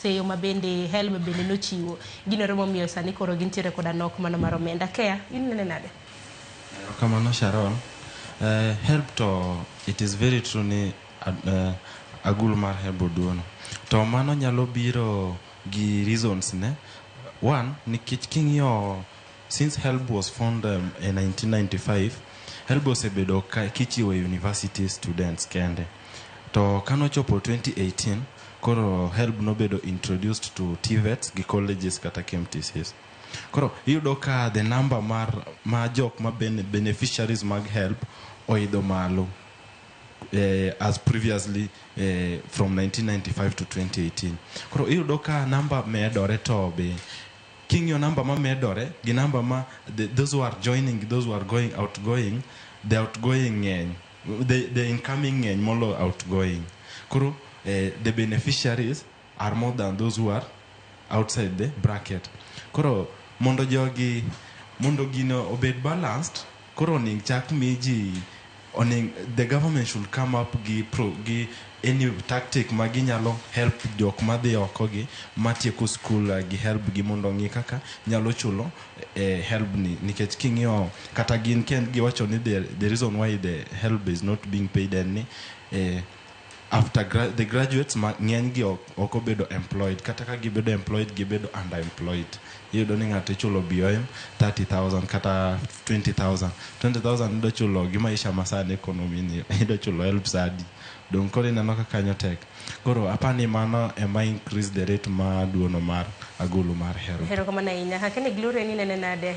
seyo mabende Helb bende nochiwo gino romo miyo sani koro gintiere koda nok mano mar omenda. Keya, inene nade? Kamano Sharon, Helb to it is very true ni agulu mar Helb duono. To mano nyalo biro gi reasons ne. One, nikech king'iyo since Helb was founded in 1995, Helb osebedo kichiwo university students kende. To kanochopo 2018, koro Helb nobedo introduced to TVETs gi colleges kata KMTCs. Koro iyudo ka the number ma jok ma beneficiaries mag Helb oidho malo as previously from 1995 to 2018. Koro iyudo ka number medore to be king'yo number ma medore gi number ma those who are joining, those who are going outgoing, the outgoing the incoming molo outgoing. Koro the beneficiaries are more than those who are outside the bracket. Koro mondo gino obed balanced, koro oning chak miji the government should come up gi any tactic maginyalo help jok madhi oko gi matieko school gi Helb gi mondo ngi kaka nyalo chulo Helb ni, nikech king'io kata gin ken giwacho ni the reason why the Helb is not being paid any after the graduates ng'eny gi oko bedo employed, kata ka gibedo employed gibedo underemployed. Iyudo ni ng'ato chulo BOM 30,000 kata 20,000 ido chulo gi maisha masani economy ni ido chulo Helb sadi don koro ineno ka kanyo tek. Koro apani mano ema increase the rate ma duono mar agulu mar Helb. Hero kama na inya hakene glure ni nene nade